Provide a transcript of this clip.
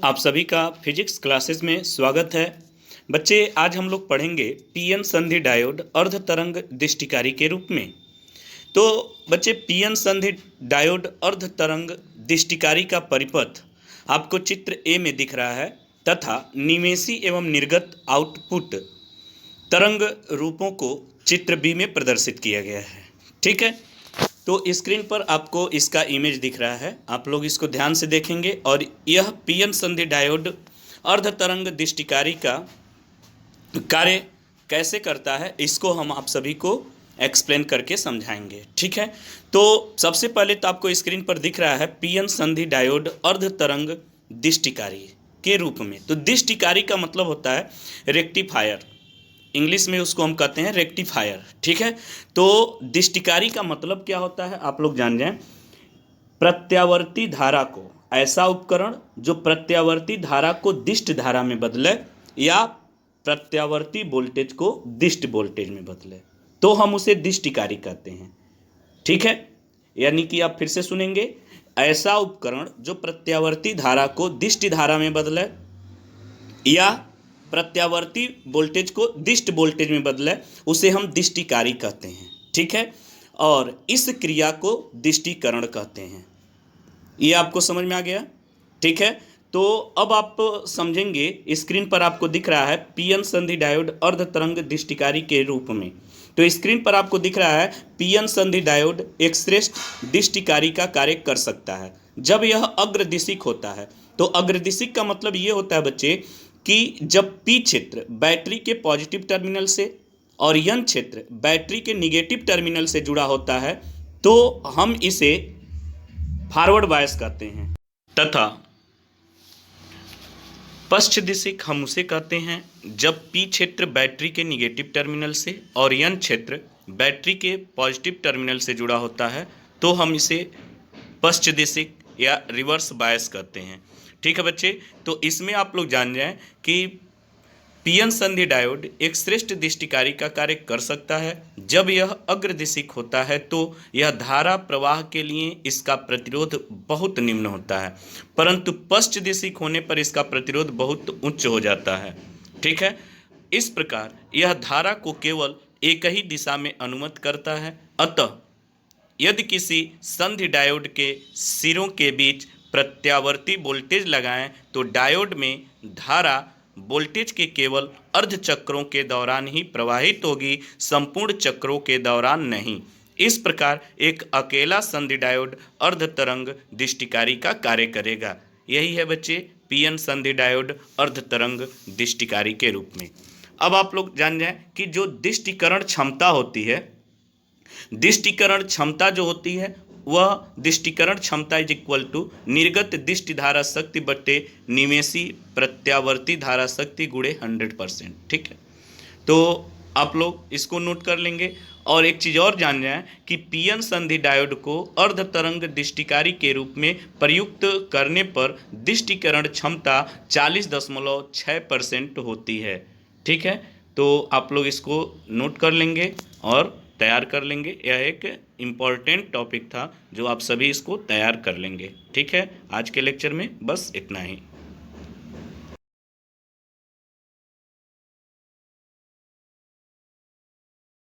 आप सभी का फिजिक्स क्लासेस में स्वागत है। बच्चे, आज हम लोग पढ़ेंगे पीएन संधि डायोड अर्ध तरंग दृष्टिकारी के रूप में। तो बच्चे, पीएन संधि डायोड अर्ध तरंग दृष्टिकारी का परिपथ आपको चित्र ए में दिख रहा है तथा निवेशी एवं निर्गत आउटपुट तरंग रूपों को चित्र बी में प्रदर्शित किया गया है। ठीक है, तो स्क्रीन पर आपको इसका इमेज दिख रहा है, आप लोग इसको ध्यान से देखेंगे और यह पीएन संधि डायोड अर्ध तरंग दृष्टिकारी का कार्य कैसे करता है इसको हम आप सभी को एक्सप्लेन करके समझाएंगे। ठीक है, तो सबसे पहले तो आपको स्क्रीन पर दिख रहा है पीएन संधि डायोड अर्ध तरंग दृष्टिकारी के रूप में। तो दृष्टिकारी का मतलब होता है रेक्टिफायर, इंग्लिश में उसको हम कहते हैं रेक्टिफायर। ठीक है, तो दृष्टिकारी का मतलब क्या होता है आप लोग जान जाएं। प्रत्यावर्ती धारा को, ऐसा उपकरण जो प्रत्यावर्ती धारा को दिष्ट धारा में बदले या प्रत्यावर्ती वोल्टेज को दिष्ट वोल्टेज में बदले, तो हम उसे दृष्टिकारी कहते हैं। ठीक है, यानी कि आप फिर से सुनेंगे, ऐसा उपकरण जो प्रत्यावर्ती धारा को दिष्ट धारा में बदले या प्रत्यावर्ती वोल्टेज को दिष्ट वोल्टेज में बदले, उसे हम दृष्टिकारी कहते हैं। ठीक है, और इस क्रिया को दृष्टिकरण कहते हैं। ये आपको समझ में आ गया? ठीक है, तो अब आप समझेंगे, स्क्रीन पर आपको दिख रहा है पीएन संधि डायोड अर्ध तरंग दृष्टिकारी के रूप में। तो स्क्रीन पर आपको दिख रहा है पीएन संधि डायोड एक श्रेष्ठ दृष्टिकारी का कार्य कर सकता है जब यह अग्रदिशिक होता है। तो अग्रदिशिक का मतलब ये होता है बच्चे कि जब पी क्षेत्र बैटरी के पॉजिटिव टर्मिनल से और एन क्षेत्र बैटरी के निगेटिव टर्मिनल से जुड़ा होता है तो हम इसे फॉरवर्ड बायस कहते हैं, तथा पश्च दिशिक हम उसे कहते हैं जब पी क्षेत्र बैटरी के निगेटिव टर्मिनल से और एन क्षेत्र बैटरी के पॉजिटिव टर्मिनल से जुड़ा होता है तो हम इसे पश्च दिशिक या रिवर्स बायस कहते हैं। ठीक है बच्चे, तो इसमें आप लोग जान जाएं कि पीएन संधि डायोड एक श्रेष्ठ दृष्टिकारी का कार्य कर सकता है जब यह अग्रदिशिक होता है तो यह धारा प्रवाह के लिए इसका प्रतिरोध बहुत निम्न होता है, परंतु पश्च दिशिक होने पर इसका प्रतिरोध बहुत उच्च हो जाता है। ठीक है, इस प्रकार यह धारा को केवल एक ही दिशा में अनुमत करता है। अतः यदि किसी संधि डायोड के सिरों के बीच प्रत्यावर्ती वोल्टेज लगाएं तो डायोड में धारा वोल्टेज के केवल अर्ध चक्रों के दौरान ही प्रवाहित होगी, संपूर्ण चक्रों के दौरान नहीं। इस प्रकार एक अकेला संधि डायोड अर्ध तरंग दृष्टिकारी का कार्य करेगा। यही है बच्चे पीएन संधि डायोड अर्ध तरंग दृष्टिकारी के रूप में। अब आप लोग जान जाएं कि जो दृष्टिकरण क्षमता होती है, दृष्टिकरण क्षमता जो होती है वह दृष्टिकरण क्षमता इज इक्वल टू निर्गत दृष्टि धारा शक्ति बट्टे निवेशी प्रत्यावर्ती धारा शक्ति गुणे 100%। ठीक है, तो आप लोग इसको नोट कर लेंगे। और एक चीज़ और जान जाएं कि पीएन संधि डायोड को अर्ध तरंग दृष्टिकारी के रूप में प्रयुक्त करने पर दृष्टिकरण क्षमता 40.6% होती है। ठीक है, तो आप लोग इसको नोट कर लेंगे और तैयार कर लेंगे। यह एक इम्पॉर्टेंट टॉपिक था जो आप सभी इसको तैयार कर लेंगे। ठीक है, आज के लेक्चर में बस इतना ही।